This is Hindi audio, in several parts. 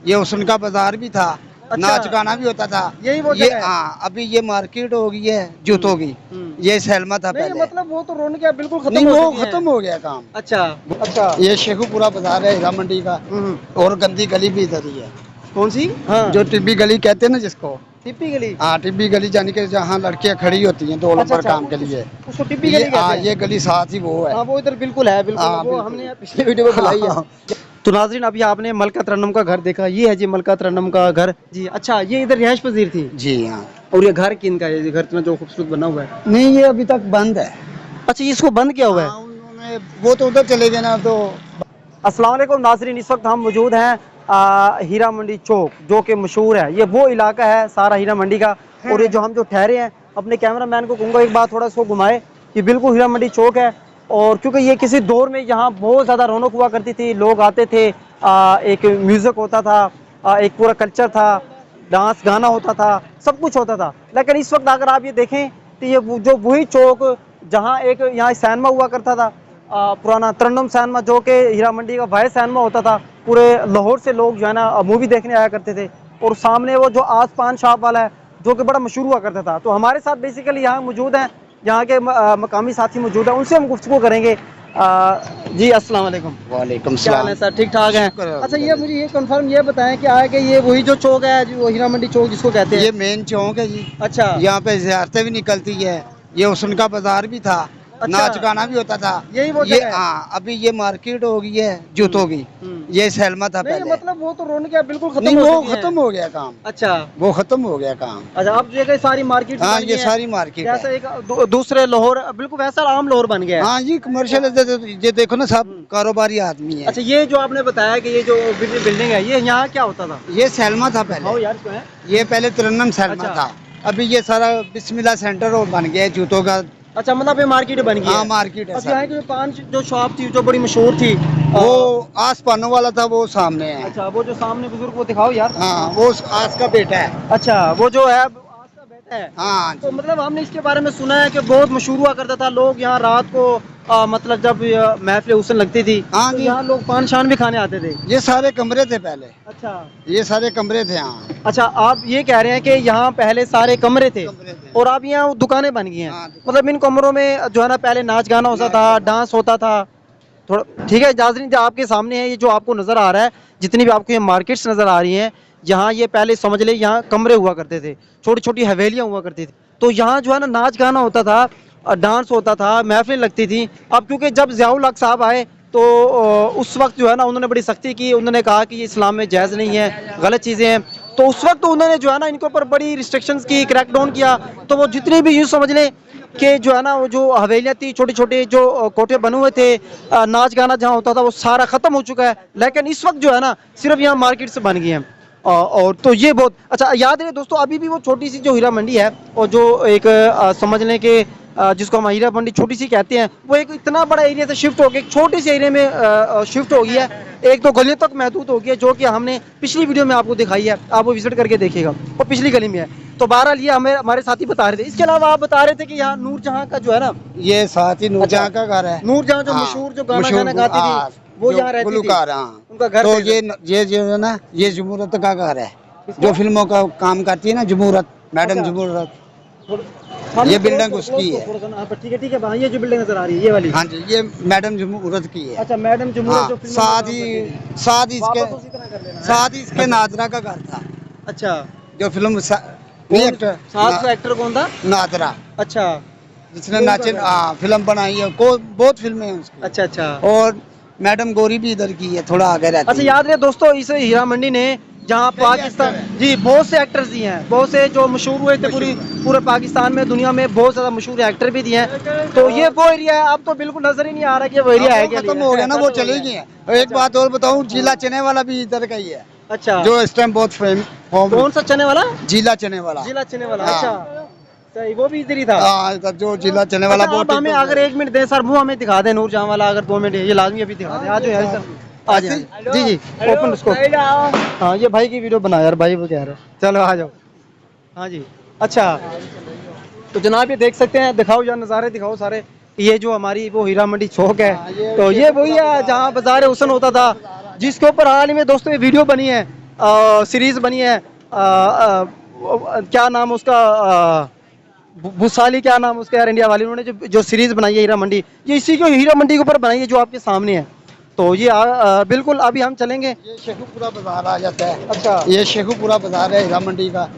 ये हुस्न का बाजार भी था। अच्छा। नाच गाना भी होता था। यही वो ये जगह है? हाँ, अभी ये मार्केट हो गई है जूतों की। ये सैलमा था नहीं पहले। मतलब वो तो रौनक बिल्कुल खत्म नहीं, हो वो चुकी है। खत्म हो गया काम। अच्छा अच्छा। ये शेखुपुरा बाजार है हीरा मंडी का। हम्म। और गंदी गली भी इधर ही है। कौन सी? हाँ। जो टिब्बी गली कहते हैं ना जिसको। टिप्पी गली। हाँ, टिब्बी गली जाने के जहाँ लड़कियाँ खड़ी होती हैं 2 अच्छा नंबर अच्छा, काम के लिए। उसको टिप्पी ये गली कहते हैं। ये गली साथ ही वो है। हाँ वो इधर बिल्कुल है, बिल्कुल हाँ, वो बिल्कुल। हमने पिछले वीडियो में बुलाई है। हाँ। तो नाजरीन अभी आपने मलका तरन्नुम का घर देखा, ये है जी मलका तरन्नुम का घर जी। अच्छा ये इधर रिहाइश पजीर थी। जी हाँ। और ये घर किन का है? ये घर इतना जो खूबसूरत बना हुआ है। नहीं, ये अभी तक बंद है। अच्छा इसको बंद किया हुआ है। हाँ, उन्होंने वो तो उधर चले गए ना तो। अस्सलाम वालेकुम नाजरीन, इस वक्त हम मौजूद हैं हीरा मंडी चौक, जो कि मशहूर है। ये वो इलाका है सारा हीरा मंडी का। और ये जो हम जो ठहरे हैं, अपने कैमरा मैन को कहूँगा एक बार थोड़ा इसको घुमाए। ये बिल्कुल हीरा मंडी चौक है। और क्योंकि ये किसी दौर में यहाँ बहुत ज़्यादा रौनक हुआ करती थी, लोग आते थे, एक म्यूज़िक होता था, एक पूरा कल्चर था, डांस गाना होता था, सब कुछ होता था। लेकिन इस वक्त अगर आप ये देखें तो ये जो वही चौक जहाँ एक यहाँ सैनमा हुआ करता था, पुराना तरन्नुम सैनमा, जो कि हीरा मंडी का वाहिद सैनमा होता था। पूरे लाहौर से लोग जो है ना मूवी देखने आया करते थे। और सामने वो जो आस पान शॉप वाला है, जो कि बड़ा मशहूर हुआ करता था। तो हमारे साथ बेसिकली यहाँ मौजूद हैं, यहाँ के मकामी साथी मौजूद हैं, उनसे हम गुफ्तगू करेंगे। जी अस्सलाम वालेकुम। वालेकुम क्या हाल है सलाम। सर, ठीक ठाक हैं? शुक्र है। अच्छा ये मुझे ये कंफर्म ये बताएं कि आगे ये वही जो चौक है, जो हीरा मंडी चौक जिसको कहते हैं? ये मेन चौक है जी। अच्छा यहाँ पे ज़ियारतें भी निकलती है। ये हुस्न का बाजार भी था। अच्छा। नाच गाना भी होता था। यही वो ये जगह है? हाँ, अभी ये मार्केट हो गई है जूतों की। ये सैलमा था नहीं पहले। मतलब वो तो रौनक बिल्कुल खत्म नहीं, हो वो चुकी है। खत्म हो गया काम। अच्छा वो खत्म हो गया काम। अच्छा, अब जगह सारी मार्केट हाँ, बन ये गई हैं। सारी मार्केट जैसा है। एक दूसरे लाहौर बिल्कुल वैसा आम लाहौर बन गया है। हाँ जी, कमर्शियल ये देखो ना, सब कारोबारी आदमी है। अच्छा ये जो आपने बताया कि ये जो बिल्डिंग है, ये यहाँ क्या होता था? ये सैलमा था आओ पहले। यार इसको है। ये पहले तरन्नुम सैलमा अच्छा। था। अभी ये सारा बिस्मिल्लाह सेंटर बन गया है जूतों का। अच्छा मतलब ये मार्केट बन गई हाँ, है। मार्केट है अब यहाँ सारी। की जो पान जो शॉप थी जो बड़ी मशहूर थी, वो आस पानों वाला था, वो सामने है। अच्छा वो जो सामने बुजुर्ग को दिखाओ यार। हाँ, वो आस का बेटा है। अच्छा वो जो है आज का बेटा है। हाँ तो जी। मतलब हमने इसके बारे में सुना है कि बहुत मशहूर हुआ करता था, लोग यहाँ रात को मतलब जब महफिल हुसन लगती थी, हाँ तो जी। यहाँ लोग पान शान भी खाने आते थे। ये सारे कमरे थे पहले। अच्छा ये सारे कमरे थे यहाँ। अच्छा, आप ये कह रहे हैं कि यहाँ पहले सारे कमरे थे कमरे थे। और अब यहाँ दुकानें बन गई हैं। हाँ, मतलब इन कमरों में जो है ना पहले नाच गाना होता था, डांस होता था थोड़ा। ठीक है नाज़रीन, जो आपके सामने है, ये जो आपको नज़र आ रहा है, जितनी भी आपको ये मार्केट्स नज़र आ रही हैं, यहाँ ये पहले समझ ले यहाँ कमरे हुआ करते थे, छोटी छोटी हवेलियाँ हुआ करती थी। तो यहाँ जो है ना नाच गाना होता था, डांस होता था, महफिल लगती थी। अब क्योंकि जब ज़ियाउल हक साहब आए तो उस वक्त जो है ना उन्होंने बड़ी सख्ती की, उन्होंने कहा कि ये इस्लाम में जायज़ नहीं है, गलत चीज़ें हैं। तो उस वक्त उन्होंने जो है ना इनके ऊपर बड़ी रिस्ट्रिक्शंस की, क्रैकडाउन किया। तो वो जितने भी यूँ समझ लें कि जो है ना वो जो हवेलियाँ थी, छोटे छोटे जो कोठे बने हुए थे, नाच गाना जहाँ होता था, वो सारा ख़त्म हो चुका है। लेकिन इस वक्त जो है ना सिर्फ यहाँ मार्केट से बन गई हैं। और तो ये बहुत अच्छा याद है दोस्तों, अभी भी वो छोटी सी जो हीरा मंडी है, और जो एक समझ लें कि जिसको हम हीरा मंडी छोटी सी कहते हैं, वो एक इतना बड़ा एरिया से शिफ्ट हो गया, एक छोटे से एरिया में शिफ्ट हो गई है। एक दो गलियों तक महदूद हो गई है, जो कि हमने पिछली वीडियो में आपको दिखाई है, आप वो विजिट करके देखिएगा, वो पिछली गली में है। तो बहरहाल ये हमें हमारे साथी बता रहे थे। इसके अलावा आप बता रहे थे कि यहाँ नूरजहाँ का जो है ना, ये साथ ही नूरजहाँ अच्छा। का घर है। नूरजहाँ जो हाँ, मशहूर जो गाना मशहूर गाना गाती हाँ, थी, वो जो यहाँ रहती थी, गुलकार, हाँ। उनका घर तो थे। ये जो है ना, ये जमूरत का घर है, जो फिल्मों का काम करती है ना, जमूरत, मैडम अच्छा। जमूरत। हाँ, ये नहीं, बिल्डिंग क्लोज उसकी करो, है। थोड़ा सा ना, हाँ, ठीक है ठीक है, हाँ, ये जो बिल्डिंग नजर आ रही है ये वाली। हाँ जी, ये मैडम जमूरत की है। अच्छा मैडम जमूरत हाँ, जो फिल्म में काम करती थी। साथ ही इसके वापस उसी तरह कर लेना है। साथ ही इसके नादरा का घर था, अच्छा जो फिल्म नहीं कौन एक्टर साथ का एक्टर कौन था? नादरा, अच्छा जिसने कौन नाचे, सा घर? हाँ, फिल्म बनाई है, को बहुत फिल्में हैं उसकी। अच्छा अच्छा और मैडम गौरी भी इधर की है, थोड़ा आगे रहती अच्छा, है। याद रहे दोस्तों, इस हीरा मंडी ने जहाँ पाकिस्तान जी बहुत से एक्टर्स दिए हैं, बहुत से जो मशहूर हुए थे पूरे पाकिस्तान में, दुनिया में बहुत ज़्यादा मशहूर एक्टर भी दिए हैं। तो ये वो एरिया है, अब तो बिल्कुल नजर ही नहीं आ रहा कि वो एरिया है वो क्या। खत्म हो गया ना, वो चली गई है। एक बात और बताऊं, जिला चने वाला भी इधर का ही है, अच्छा जो इस टाइम बहुत कौन सा चने वाला? जिला चने वाला। जिला चने वाला। हाँ। अच्छा सही, वो भी इधर ही था। हाँ, इधर जो जिला चने वाला अच्छा, बहुत आप हमें अगर 1 मिनट दें सर, मुंह हमें दिखा दें नूरजहाँ वाला, अगर 2 मिनट ये लाजमी अभी दिखा दें। आ जाओ यार सर, आ जाए जी जी, ओपन उसको। हाँ ये भाई की वीडियो बना यार, भाई वो कह रहे हैं, चलो आ जाओ। हाँ जी अच्छा, तो जनाब ये देख सकते हैं, दिखाओ यार नज़ारे दिखाओ सारे। ये जो हमारी वो हीरा मंडी चौक है, तो ये वही है जहाँ बाजार हुसन होता था, जिसके ऊपर हाल ही में दोस्तों ये वीडियो बनी है सीरीज बनी है क्या नाम उसका भूसाली, क्या नाम उसका एयर इंडिया वाली, उन्होंने जो सीरीज बनाई है हीरा मंडी, ये इसी को हीरा मंडी के ऊपर बनाई है जो आपके सामने है। तो ये बिल्कुल अभी हम चलेंगे। ये शेखुपुरा बाजार आ जाता है। अच्छा, ये शेखुपुरा बाजार है हीरा मंडी का।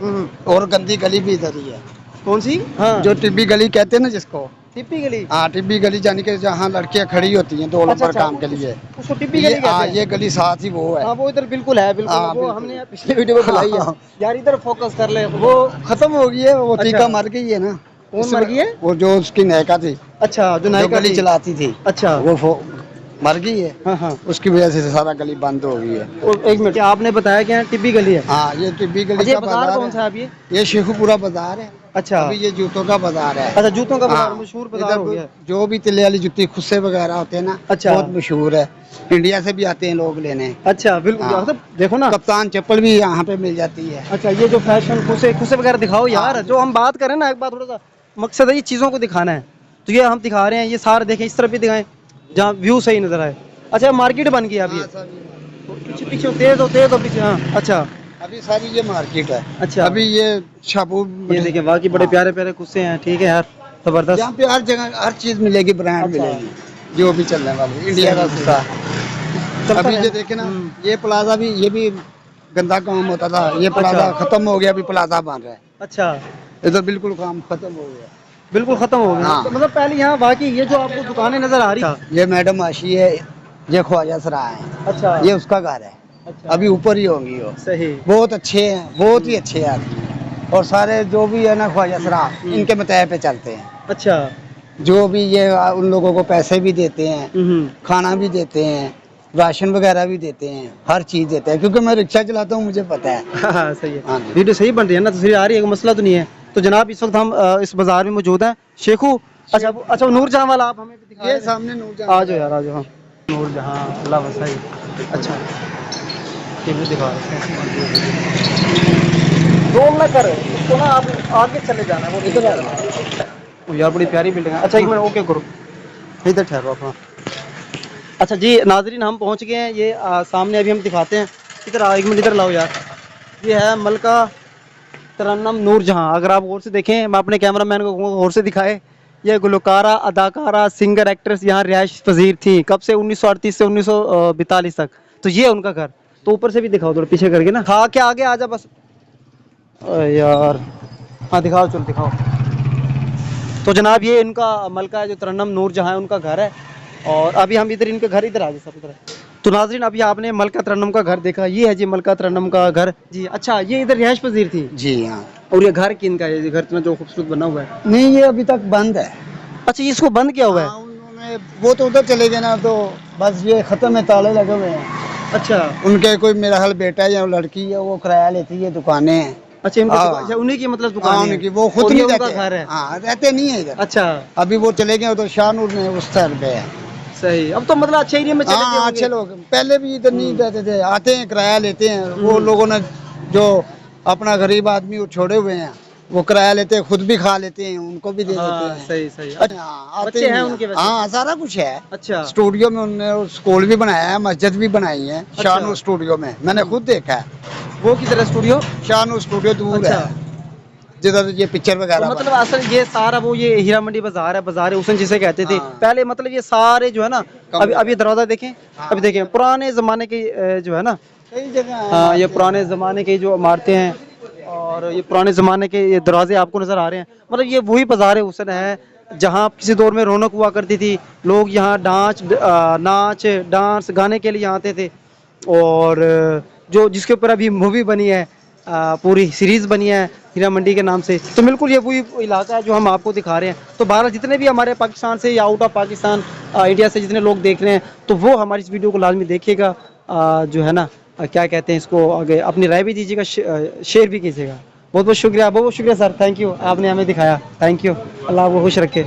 और गंदी गली भी इधर ही है। कौन सी? हाँ, जो टिब्बी गली कहते हैं ना जिसको, टिप्पी गली। हाँ टिब्बी गली, जाने के जहाँ लड़कियाँ खड़ी होती हैं 2 नंबर काम के लिए, उसको टिप्पी गली कहते हाँ हैं। ये गली साथ ही वो है। हाँ, वो इधर बिल्कुल है, बिल्कुल हाँ, वो बिल्कुल। हमने पिछले वीडियो में बनाई है। हाँ। यार इधर फोकस कर ले। वो खत्म हो गई है, वो अच्छा। टीका मर गई है ना। कौन मर गई है? वो जो उसकी नायिका थी, अच्छा, जो जो नायिका गली थी। चलाती थी, अच्छा, वो मर गई है। हाँ हाँ। उसकी वजह से सारा गली बंद हो गई है। और एक मिनट, क्या आपने बताया कि यहाँ टिब्बी गली है? हाँ ये टिब्बी गली अच्छा, ये का बाजार बाजार कौन सा है अब ये शेखुपुरा बाजार है। अच्छा, अभी ये जूतों का बाजार है। अच्छा, जूतों का बाजार, हाँ, मशहूर बाजार इधर हो गया है। जो भी तिल्ले वाली जुत्ती, खुस्से वगैरह होते हैं ना, अच्छा। बहुत मशहूर है। इंडिया से भी आते हैं लोग लेने। अच्छा, बिल्कुल। हाँ। मतलब देखो ना। कप्तान चप्पल भी यहाँ पे मिल जाती है। अच्छा, ये जो फैशन खुसे खुसे वगैरह दिखाओ यार। हाँ। जो हम बात करें ना, एक बार थोड़ा सा मकसद है ये चीज़ों को दिखाना है, तो ये हम दिखा रहे हैं। ये सारे देखें, इस तरफ भी दिखाएं जहाँ व्यू सही नजर आए। अच्छा, मार्केट बन गई अभी। हाँ, सभी। पीछे पीछे तेज हो पीछे। हाँ, अच्छा अभी सारी ये मार्केट है। अच्छा। अभी ये शाबू, ये देखिए, वाकई बड़े प्यारे प्यारे कुस्से हैं। ठीक है यार, जबरदस्त। यहाँ पे हर जगह हर चीज मिलेगी, ब्रांड अच्छा। मिलेगी जो भी चलने वाली इंडिया का गुस्सा। चलता अभी है। ये देखे ना, ये प्लाजा भी, ये भी गंदा काम होता था, ये प्लाजा अच्छा। खत्म हो गया, अभी प्लाजा बन रहा है। अच्छा, इधर बिल्कुल काम खत्म हो गया। बिल्कुल खत्म हो गया। हाँ। तो मतलब पहले यहाँ वाकई ये जो आपको दुकानें नजर आ रही है। ये मैडम आशी है, ये ख्वाजा सरा है, अच्छा, ये उसका घर है। अच्छा, अभी ऊपर ही होंगी वो। सही। बहुत अच्छे हैं, बहुत ही अच्छे आदमी हैं। और सारे जो भी है ना ख्वाजा सरा, इनके मतये पे चलते हैं। अच्छा, जो भी ये उन लोगों को पैसे भी देते हैं, खाना भी देते हैं, राशन वगैरह भी देते हैं, हर चीज देते हैं। क्योंकि मैं रिक्शा चलाता हूँ, मुझे पता है। हाँ, सही है। हाँ जी। वीडियो सही बन रही है ना, तस्वीर आ रही है, कोई मसला तो नहीं है। तो जनाब, इस वक्त हम इस बाजार में मौजूद हैं। शेखू, अच्छा अच्छा, नूरजहां वाला आप हमें दिखा ये रहे थे। सामने नूरजहां। आ जाओ यार, आ जाओ। हाँ, नूरजहां, अल्लाह वसाई। अच्छा, ये भी दिखा रहे हैं। रोल ना कर, उसको ना आप आगे चले जाना, वो इधर आ यार, बड़ी प्यारी बिल्डिंग है। अच्छा, एक मिनट, ओके करो, इधर ठहरो आप। हाँ, अच्छा जी नाजरीन, हम पहुंच गए हैं। ये सामने अभी हम दिखाते हैं। इधर आओ, एक मिनट इधर लाओ यार। ये है मलका तरन्नुम नूरजहां। अगर आप गौर से देखें, मैं अपने कैमरामैन को कहूँगा गौर से दिखाए। ये गुलकारा, अदाकारा, सिंगर, एक्ट्रेस यहाँ रिहाइश पजीर थी। कब से? 1938 से 1942 तक। तो ये उनका घर। तो ऊपर से भी दिखाओ, थोड़ा पीछे करके ना। खा के आगे आ जा बस। यार, हाँ दिखाओ, चलो दिखाओ। तो जनाब, ये इनका मलका है, जो तरन्नुम नूरजहां है, उनका घर है। और अभी हम इधर इनके घर, इधर आ जाए सब इधर। तो नाजरीन, अभी आपने मलका तरन्नुम का घर देखा। ये है जी मलका तरन्नुम का घर जी। अच्छा, ये इधर रिहाइश पजीर थी जी हाँ। और ये घर किनका है? ये घर इतना जो खूबसूरत बना हुआ है। नहीं, ये अभी तक बंद है। अच्छा, ये इसको बंद किया हुआ है? हाँ, उन्होंने, वो तो उधर चले गए ना, तो बस ये खत्म है, ताले लगे हुए हैं। अच्छा, उनके कोई मेरा हाल बेटा है या लड़की है, वो किराया लेती है, दुकानें हैं। अच्छा, इनकी हाँ। दुकान, अच्छा, उन्हीं की मतलब हाँ, दुकान है उनकी, वो खुद और नहीं ये उनका रहते। घर है। हाँ, रहते नहीं है इधर। अच्छा, अभी वो चले गए उधर शाहनूर में, उस साइड पे है। सही। अब तो मतलब अच्छे एरिया में चले गए हाँ, होंगे। अच्छे लोग पहले भी इधर नहीं रहते थे, आते हैं, किराया लेते हैं। वो लोगों ने जो अपना गरीब आदमी वो छोड़े हुए हैं, वो किराया लेते हैं, खुद भी खा लेते हैं, उनको भी दे देते हाँ, हैं। सही सही। हाँ, आते बच्चे ही हैं हैं। उनके वैसे? हाँ, सारा कुछ है। अच्छा, स्टूडियो में उन्होंने स्कूल भी बनाया है, मस्जिद भी बनाई है शाहनूर स्टूडियो में, मैंने खुद देखा है। वो किधर है स्टूडियो? शाहनूर स्टूडियो दूर अच्छा। है, जिधर ये पिक्चर तो वगैरह मतलब असल ये सारा वो ये हीरा मंडी बाजार है, बाजार हुसैन जिसे कहते थे हाँ। पहले। मतलब ये सारे जो है ना, अभी ये दरवाजा देखें, हाँ। अभी देखें, पुराने जमाने के जो है ना, कई जगह है। हाँ, ये पुराने ज़माने के जो इमारतें हैं और ये पुराने ज़माने के ये दरवाजे आपको नज़र आ रहे हैं। मतलब ये वही बाजार हुसैन है जहाँ किसी दौर में रौनक हुआ करती थी। लोग यहाँ नाच डांस गाने के लिए यहाँ आते थे। और जो जिसके ऊपर अभी मूवी बनी है, पूरी सीरीज़ बनी है हीरा मंडी के नाम से। तो बिल्कुल ये वही इलाका है जो हम आपको दिखा रहे हैं। तो बहरहाल जितने भी हमारे पाकिस्तान से या आउट ऑफ पाकिस्तान, इंडिया से जितने लोग देख रहे हैं, तो वो हमारी इस वीडियो को लाजमी देखिएगा। जो है ना, क्या कहते हैं इसको, आगे अपनी राय भी दीजिएगा, शेयर भी कीजिएगा। बहुत बहुत शुक्रिया, बहुत बहुत शुक्रिया सर, थैंक यू, आपने हमें दिखाया। थैंक यू, अल्लाह आपको खुश रखे।